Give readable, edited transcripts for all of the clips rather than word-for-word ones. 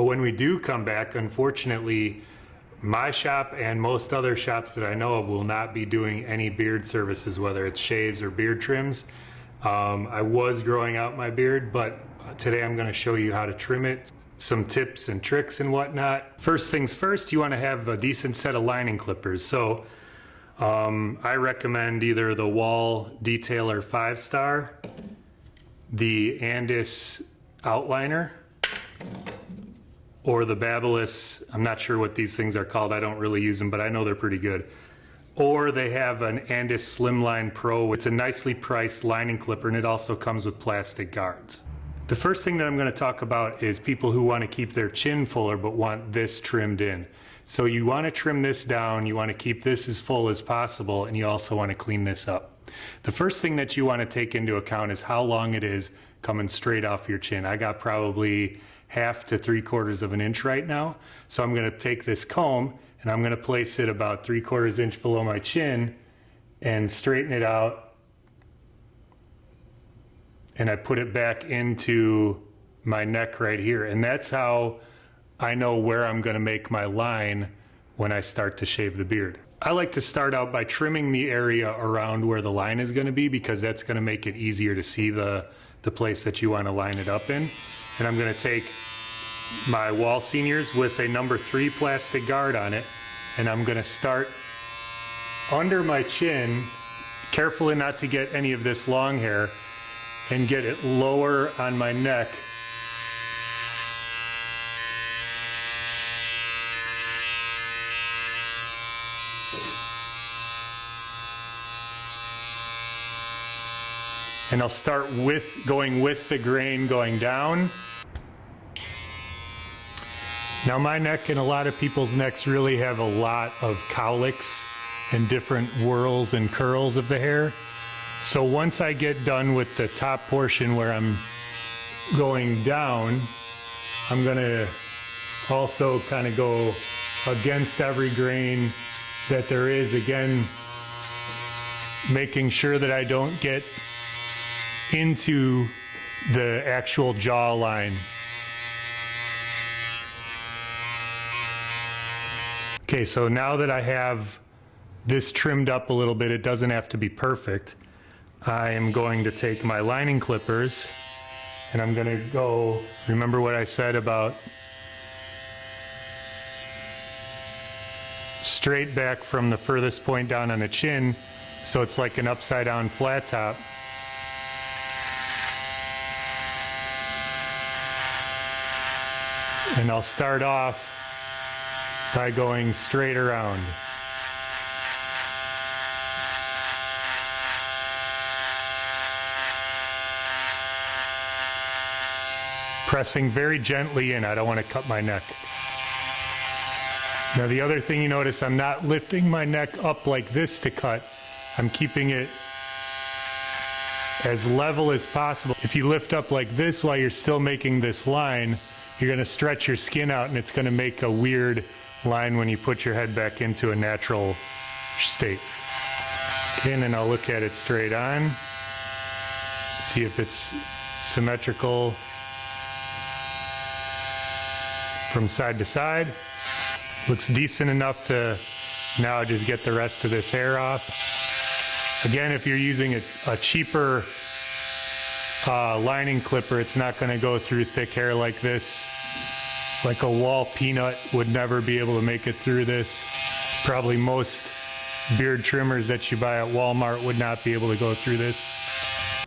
But when we do come back, unfortunately, my shop and most other shops that I know of will not be doing any beard services, whether it's shaves or beard trims. I was growing out my beard, but today I'm going to show you how to trim it, some tips and tricks and whatnot. First things first, you want to have a decent set of lining clippers. So I recommend either the Wall Detailer 5-star, the Andis Outliner, or the Babyliss. I'm not sure what these things are called. I don't really use them, but I know they're pretty good. Or they have an Andis Slimline Pro. It's a nicely priced lining clipper, and it also comes with plastic guards. The first thing that I'm going to talk about is people who want to keep their chin fuller but want this trimmed in. So you want to trim this down, you want to keep this as full as possible, and you also want to clean this up. The first thing that you want to take into account is how long it is coming straight off your chin. I got probably 1/2 to 3/4 of an inch right now. So I'm going to take this comb and I'm going to place it about 3/4 inch below my chin and straighten it out. And I put it back into my neck right here. And that's how I know where I'm going to make my line when I start to shave the beard. I like to start out by trimming the area around where the line is going to be, because that's going to make it easier to see the place that you want to line it up in. And I'm going to take my wall seniors with a number 3 plastic guard on it, and I'm going to start under my chin, carefully not to get any of this long hair, and get it lower on my neck. And I'll start going with the grain going down. Now my neck and a lot of people's necks really have a lot of cowlicks and different whirls and curls of the hair. So once I get done with the top portion where I'm going down, I'm gonna also kind of go against every grain that there is, again, making sure that I don't get into the actual jawline. Okay, so now that I have this trimmed up a little bit, it doesn't have to be perfect. I am going to take my lining clippers and I'm gonna go, remember what I said about straight back from the furthest point down on the chin, so it's like an upside down flat top. And I'll start off by going straight around. Pressing very gently in. I don't want to cut my neck. Now the other thing you notice, I'm not lifting my neck up like this to cut. I'm keeping it as level as possible. If you lift up like this while you're still making this line, you're going to stretch your skin out and it's going to make a weird line when you put your head back into a natural state. Okay, and then I'll look at it straight on, see if it's symmetrical from side to side. Looks decent enough to now just get the rest of this hair off. Again, if you're using a cheaper lining clipper, it's not going to go through thick hair like this. Like a wall peanut would never be able to make it through this. Probably most beard trimmers that you buy at Walmart would not be able to go through this.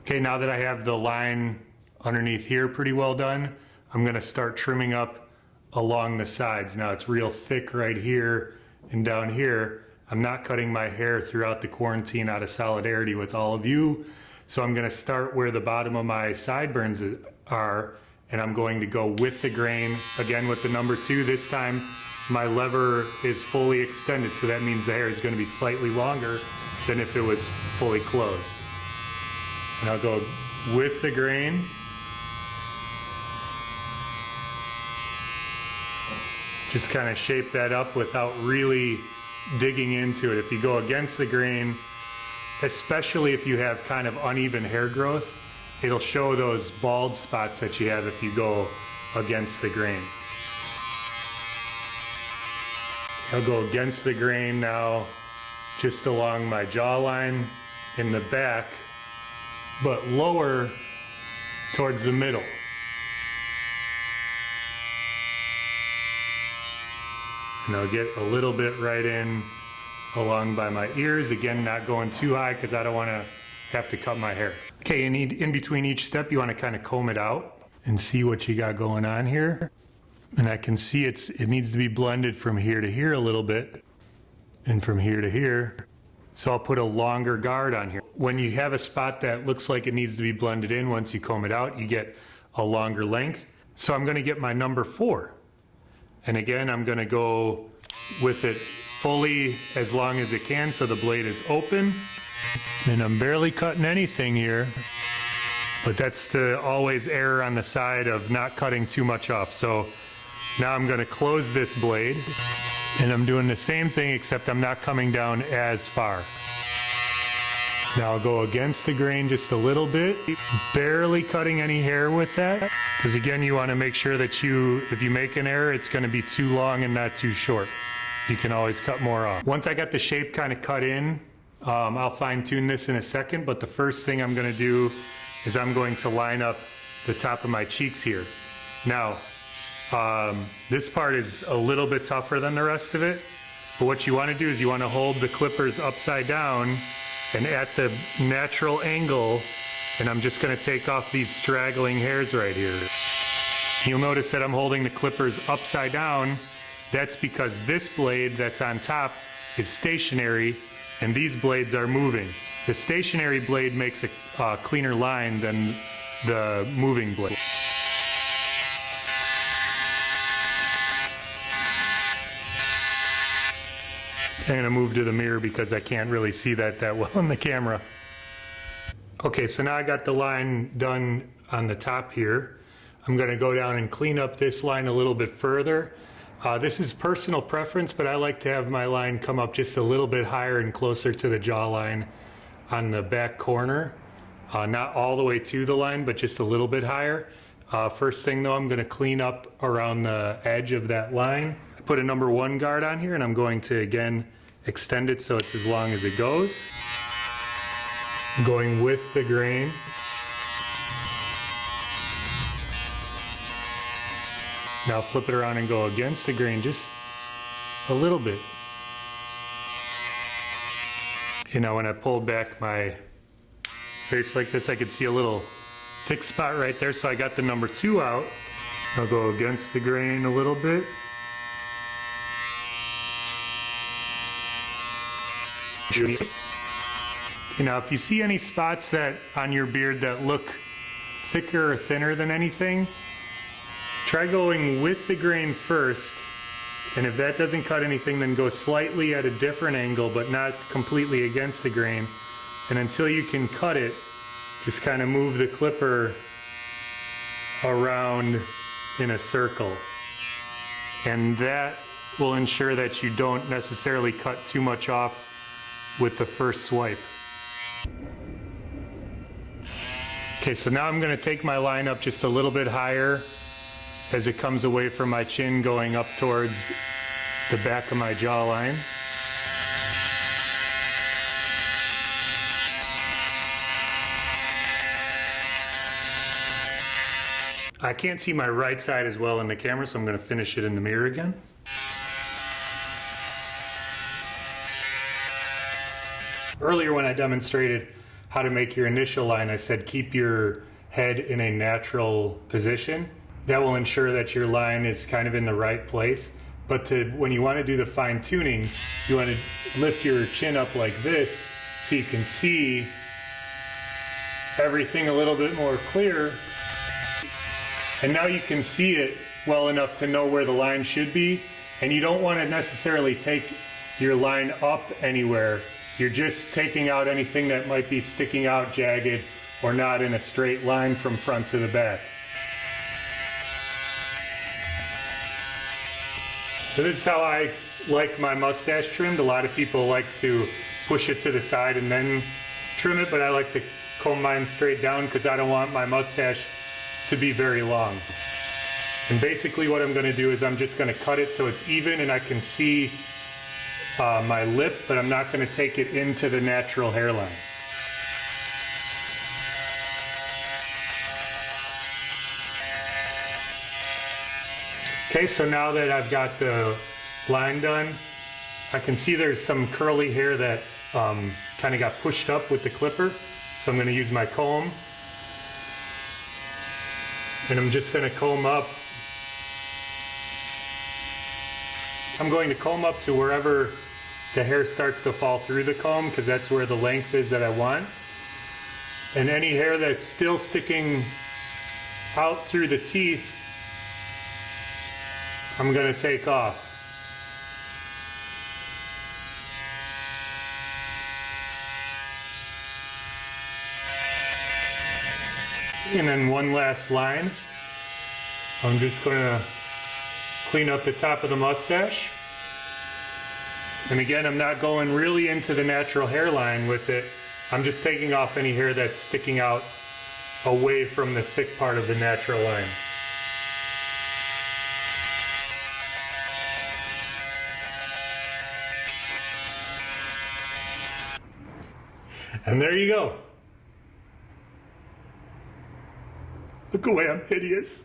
Okay, now that I have the line underneath here pretty well done, I'm going to start trimming up along the sides. Now it's real thick right here and down here. I'm not cutting my hair throughout the quarantine out of solidarity with all of you. So I'm going to start where the bottom of my sideburns are, and I'm going to go with the grain, again with the number 2. This time my lever is fully extended, so that means the hair is going to be slightly longer than if it was fully closed. And I'll go with the grain. Just kind of shape that up without really digging into it. If you go against the grain, especially if you have kind of uneven hair growth, it'll show those bald spots that you have if you go against the grain. I'll go against the grain now, just along my jawline in the back, but lower towards the middle. And I'll get a little bit right in along by my ears. Again, not going too high because I don't want to have to cut my hair. Okay, in between each step, you want to kind of comb it out and see what you got going on here. And I can see it needs to be blended from here to here a little bit and from here to here. So I'll put a longer guard on here. When you have a spot that looks like it needs to be blended in, once you comb it out, you get a longer length. So I'm gonna get my number 4. And again, I'm gonna go with it fully as long as it can so the blade is open. And I'm barely cutting anything here, but that's to always err on the side of not cutting too much off. So now I'm gonna close this blade, and I'm doing the same thing except I'm not coming down as far. Now I'll go against the grain just a little bit, barely cutting any hair with that, because again, you wanna make sure that if you make an error, it's gonna be too long and not too short. You can always cut more off. Once I got the shape kind of cut in, I'll fine tune this in a second, but the first thing I'm gonna do is I'm going to line up the top of my cheeks here. Now, this part is a little bit tougher than the rest of it, but what you want to do is you want to hold the clippers upside down and at the natural angle, and I'm just going to take off these straggling hairs right here. You'll notice that I'm holding the clippers upside down. That's because this blade that's on top is stationary and these blades are moving. The stationary blade makes a cleaner line than the moving blade. I'm gonna move to the mirror because I can't really see that well on the camera. Okay, so now I got the line done on the top here. I'm gonna go down and clean up this line a little bit further. This is personal preference, but I like to have my line come up just a little bit higher and closer to the jawline on the back corner. Not all the way to the line, but just a little bit higher. First thing though, I'm gonna clean up around the edge of that line. I put a number 1 guard on here and I'm going to again extend it so it's as long as it goes. Going with the grain. Now flip it around and go against the grain just a little bit. You know, when I pulled back my face like this, I could see a little thick spot right there, so I got the number 2 out. I'll go against the grain a little bit. You know, if you see any spots that on your beard that look thicker or thinner than anything, try going with the grain first, and if that doesn't cut anything, then go slightly at a different angle, but not completely against the grain. And until you can cut it, just kind of move the clipper around in a circle. And that will ensure that you don't necessarily cut too much off with the first swipe. Okay, so now I'm going to take my line up just a little bit higher as it comes away from my chin, going up towards the back of my jawline. I can't see my right side as well in the camera, so I'm going to finish it in the mirror again. Earlier when I demonstrated how to make your initial line, I said keep your head in a natural position. That will ensure that your line is kind of in the right place. But when you want to do the fine tuning, you want to lift your chin up like this so you can see everything a little bit more clear. And now you can see it well enough to know where the line should be. And you don't want to necessarily take your line up anywhere. You're just taking out anything that might be sticking out jagged or not in a straight line from front to the back. So this is how I like my mustache trimmed. A lot of people like to push it to the side and then trim it, but I like to comb mine straight down because I don't want my mustache to be very long. And basically what I'm going to do is I'm just going to cut it so it's even and I can see my lip, but I'm not going to take it into the natural hairline. Okay, so now that I've got the line done, I can see there's some curly hair that kind of got pushed up with the clipper. So I'm going to use my comb, and I'm just going to comb up. I'm going to comb up to wherever the hair starts to fall through the comb, because that's where the length is that I want. And any hair that's still sticking out through the teeth, I'm going to take off. And then one last line. I'm just going to clean up the top of the mustache. And again, I'm not going really into the natural hairline with it. I'm just taking off any hair that's sticking out away from the thick part of the natural line. And there you go. Look away, I'm hideous.